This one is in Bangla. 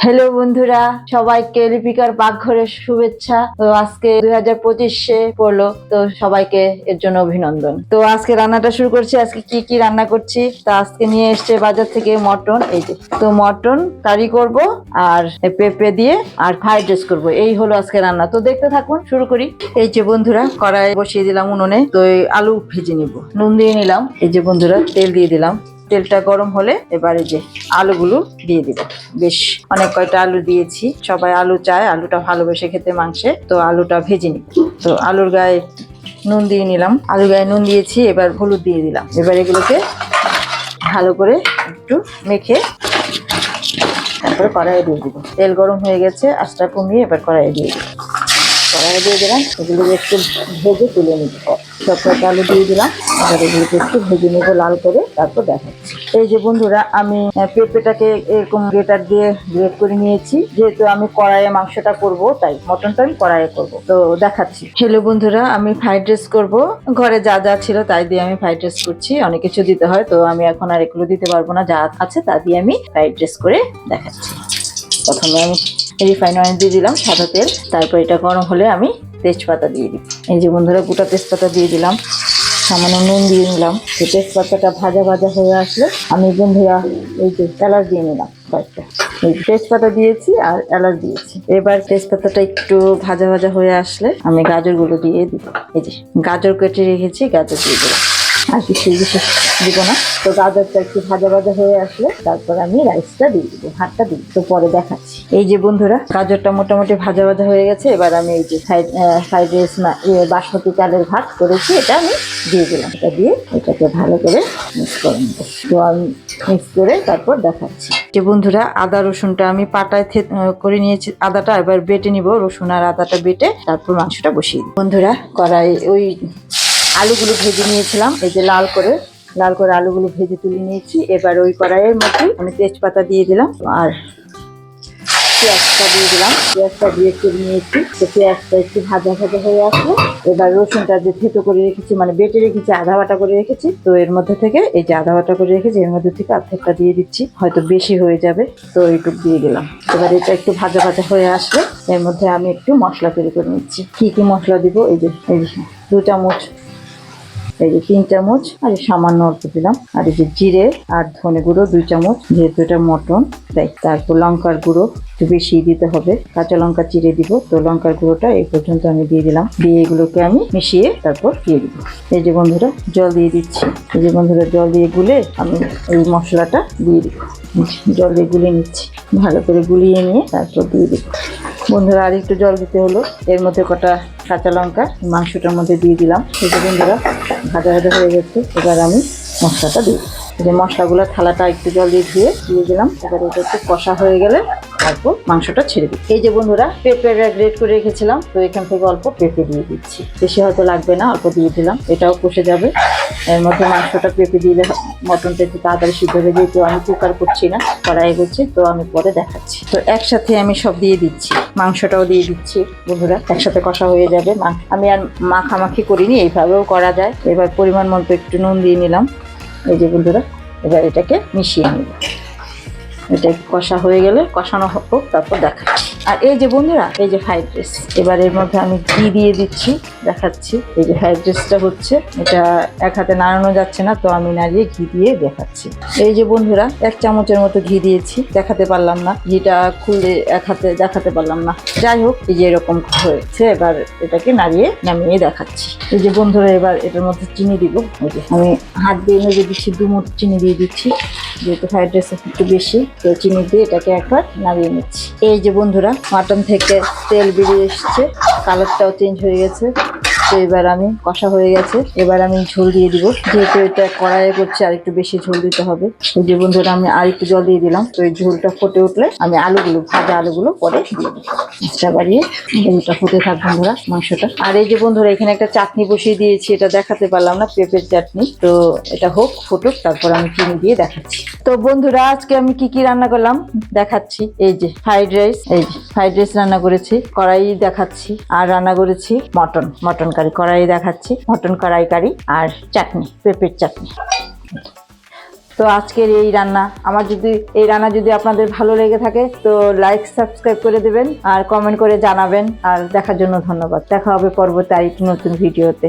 হ্যালো বন্ধুরা, সবাইকে লিপিকার পাকঘরের শুভেচ্ছা। তো আজকে 2025 পড়লো, তো সবাইকে এর জন্য অভিনন্দন। তো আজকে রান্নাটা শুরু করছি। আজকে কি কি রান্না করছি তা আজকে নিয়ে এসছে বাজার থেকে মটন। এই যে তো মটন কারি করব আর পেঁপে দিয়ে আর ফ্রাইড রাইস করবো। এই হলো আজকে রান্না। তো দেখতে থাকুন, শুরু করি। এই যে বন্ধুরা, কড়াই বসিয়ে দিলাম উনুনে। তো এই আলু ভেজে নিব। নুন দিয়ে নিলাম। এই যে বন্ধুরা, তেল দিয়ে দিলাম। তেলটা গরম হলে এবারে যে আলুগুলো দিয়ে দিব। বেশ অনেক কয়টা আলু দিয়েছি। সবাই আলু চায়, আলুটা ভালোবেসে খেতে মাংসে। তো আলুটা ভেজে নিব। তো আলুর গায়ে নুন দিয়ে নিলাম। আলুর গায়ে নুন দিয়েছি, এবার হলুদ দিয়ে দিলাম। এবার এগুলোকে ভালো করে একটু মেখে তারপরে কড়াইয়ে দিয়ে দিব। তেল গরম হয়ে গেছে, আঁচটা কমিয়ে এবার কড়াইয়ে দিয়ে দিব। কড়াইয়ে দিয়ে দিলাম, এগুলোকে একটু ভেজে তুলে নিব। সব কয়টা আলু দিয়ে দিলাম। এবার এগুলোকে একটু ভেজে নেবো লাল করে, তারপর দেখাচ্ছি। এই যে বন্ধুরা, আমি পেঁপেটাকে এরকম গ্রেটার দিয়ে গ্রেট করে নিয়েছি। যেহেতু আমি কড়াইয়ে মাংসটা করব, তাই মটনটা আমি কড়াইয়ে করব। তো দেখাচ্ছি। হ্যালো বন্ধুরা, আমি ফ্রাইড রাইস করব। ঘরে যা যা ছিল তাই দিয়ে আমি ফ্রাইড রাইস করছি। অনেক কিছু দিতে হয়, তো আমি এখন আর এগুলো দিতে পারবো না। যা আছে তা দিয়ে আমি ফ্রাইড রাইস করে দেখাচ্ছি। প্রথমে আমি রিফাইন অয়েল দিয়ে দিলাম, সাদা তেল। তারপর এটা গরম হলে আমি তেজপাতা দিয়ে দিই। এই যে বন্ধুরা, গোটা তেজপাতা দিয়ে দিলাম। সামান্য নুন দিয়ে নিলাম। তেজপাতাটা ভাজা ভাজা হয়ে আসলে আমি বন্ধুরা এই যে এলাচ দিয়ে নিলাম কয়েকটা। এই তেজপাতা দিয়েছি আর এলাচ দিয়েছি। এবার তেজপাতাটা একটু ভাজা ভাজা হয়ে আসলে আমি গাজরগুলো দিয়ে দিব। এই যে গাজর কেটে রেখেছি, গাজর দিয়ে দিলাম। আর কিছু বিশেষ দিব না। তো গাজরটা একটু ভাজা ভাজা হয়ে আসলে তারপর আমি রাইসটা দিয়ে দিব, ভাতটা দিই। তো পরে দেখাচ্ছি। এই যে বন্ধুরা, গাজরটা মোটামুটি ভাজা ভাজা হয়ে গেছে। এবার আমি এই যে ফ্রাইড রাইস বাসমতি চালের ভাত করেছি, এটা আমি দিয়ে দিলাম। এটা দিয়ে এটাকে ভালো করে মিক্স করে নেবো। তো আমি মিক্স করে তারপর দেখাচ্ছি। যে বন্ধুরা, আদা রসুনটা আমি পাটায় করে নিয়েছি। আদাটা এবার বেটে নিব। রসুন আর আদাটা বেটে তারপর মাংসটা বসিয়ে দিই। বন্ধুরা, কড়াই ওই আলুগুলো ভেজে নিয়েছিলাম। এই যে লাল করে আলুগুলো ভেজে তুলে নিয়েছি। এবার ওই কড়াইয়ের মধ্যে আমি তেজপাতা দিয়ে দিলাম আর পেঁয়াজটা দিয়ে দিলাম। পেঁয়াজটা দিয়ে একটু নিয়েছি। তো পেঁয়াজটা একটু ভাজা ভাজা হয়ে আসলো। এবার রসুনটা যে থেতো করে রেখেছি, মানে বেটে রেখেছি, আধা বাটা করে রেখেছি। তো এর মধ্যে থেকে এই যে আধা বাটা করে রেখেছি, এর মধ্যে থেকে অর্ধেকটা দিয়ে দিচ্ছি। হয়তো বেশি হয়ে যাবে, তো এইটুকু দিয়ে দিলাম। এবার এটা একটু ভাজা ভাজা হয়ে আসলে এর মধ্যে আমি একটু মশলা তৈরি করে নিচ্ছি। কি কি মশলা দিব? এই যে 2 চামচ, এই যে 3 চামচ, আর সামান্য অল্প দিলাম। আর এই যে জিরে আর ধনে গুঁড়ো 2 চামচ, যেহেতু এটা মটন তাই। তারপর লঙ্কার গুঁড়ো একটু বেশি দিতে হবে। কাঁচা লঙ্কা চিড়ে দিব। তো লঙ্কার গুঁড়োটা এই পর্যন্ত আমি দিয়ে দিলাম। দিয়ে এগুলোকে আমি মিশিয়ে তারপর দিয়ে দিব। এই যে বন্ধুরা, জল দিয়ে দিচ্ছি। এই যে বন্ধুরা, জল দিয়ে গুলে আমি এই মশলাটা দিয়ে দিব। জল দিয়ে গুলে নিচ্ছি। ভালো করে গুলিয়ে নিয়ে তারপর দিয়ে দিব। বন্ধুরা, আর একটু জল দিতে হলো। এর মধ্যে কটা কাঁচা লঙ্কা মাংসটার মধ্যে দিয়ে দিলাম। এই যে বন্ধুরা, ভাজা ভাজা হয়ে গেছে। এবার আমি মশলাটা দিই। যে মশলাগুলো থালাটা একটু জল দিয়ে দিয়ে দিলাম। এবার এটা একটু কষা হয়ে গেলে তারপর মাংসটা ছেড়ে দিই। এই যে বন্ধুরা, পেঁপেটা গ্রেট করে রেখেছিলাম। তো এখান থেকে অল্প পেঁপে দিয়ে দিচ্ছি। বেশি হয়তো লাগবে না, অল্প দিয়ে দিলাম। এটাও কষে যাবে। এর মধ্যে মাংসটা পেঁপে দিলে মটনটা একটু তাড়াতাড়ি সিদ্ধ হয়ে, যেহেতু আমি কুকার করছি না, কড়াই করছি। তো আমি পরে দেখাচ্ছি। তো একসাথে আমি সব দিয়ে দিচ্ছি। মাংসটাও দিয়ে দিচ্ছি। বন্ধুরা, একসাথে কষা হয়ে যাবে। আমি আর মাখামাখি করিনি, এইভাবেও করা যায়। এবার পরিমাণ মতো একটু নুন দিয়ে নিলাম। এই যে বন্ধুরা, এবার এটাকে মিশিয়ে নিব। এটা কষা হয়ে গেলে কষানো হোক, তারপর দেখাচ্ছি। আর এই যে বন্ধুরা, এই যে ফ্রাইড রাইস, এবার এর মধ্যে আমি ঘি দিয়ে দিচ্ছি, দেখাচ্ছি। এই যে ফ্রাইড রাইসটা হচ্ছে, এটা এক হাতে নাড়ানো যাচ্ছে না, তো আমি নাড়িয়ে ঘি দিয়ে দেখাচ্ছি। এই যে বন্ধুরা, 1 চামচের মতো ঘি দিয়েছি। দেখাতে পারলাম না, ঘিটা খুলে এক হাতে দেখাতে পারলাম না। যাই হোক, এই যে এরকম হয়েছে। এবার এটাকে নামিয়ে দেখাচ্ছি। এই যে বন্ধুরা, এবার এটার মধ্যে চিনি দিব। এই যে আমি হাত দিয়ে মেজে দিচ্ছি, 2 মুঠ চিনি দিয়ে দিচ্ছি। যেহেতু ফ্রাইড রাইস একটু বেশি, তো চিনি দিয়ে এটাকে একবার নামিয়ে নিচ্ছি। এই যে বন্ধুরা, মাটন থেকে তেল বেরিয়ে এসছে, কালারটাও চেঞ্জ হয়ে গেছে। তো এবার আমি কষা হয়ে গেছে। এবার আমি ঝোল দিয়ে দিব। যেহেতু এটা কড়াইয়ে করছে, আর একটু বেশি ঝোল দিতে হবে। এই যে বন্ধুরা, আমি আর একটু জল দিয়ে দিলাম। তো এই ঝোলটা ফুটে উঠলে আমি ভাজা আলুগুলো পরে দিয়ে দেবো। মাছটা বাড়িয়ে ঝোলটা ফুটে থাক বন্ধুরা, মাংসটা। আর এই যে বন্ধুরা, এখানে একটা চাটনি বসিয়ে দিয়েছি। এটা দেখাতে পারলাম না, পেঁপের চাটনি। তো এটা ফুটুক, তারপর আমি চিনি দিয়ে দেখাচ্ছি। তো বন্ধুরা, আজকে আমি কি কি রান্না করলাম দেখাচ্ছি। এই যে ফ্রাইড রাইস, এই যে ফ্রাইড রাইস রান্না করেছি, কড়াই দেখাচ্ছি। আর রান্না করেছি মটন কারি, কড়াই দেখাচ্ছি। মটন কড়াই কারি আর চাটনি, পেঁপের চাটনি। তো আজকের এই রান্না এই রান্না যদি আপনাদের ভালো লেগে থাকে তো লাইক সাবস্ক্রাইব করে দেবেন আর কমেন্ট করে জানাবেন। আর দেখার জন্য ধন্যবাদ। দেখা হবে পরবর্তী আরেকটি নতুন ভিডিওতে।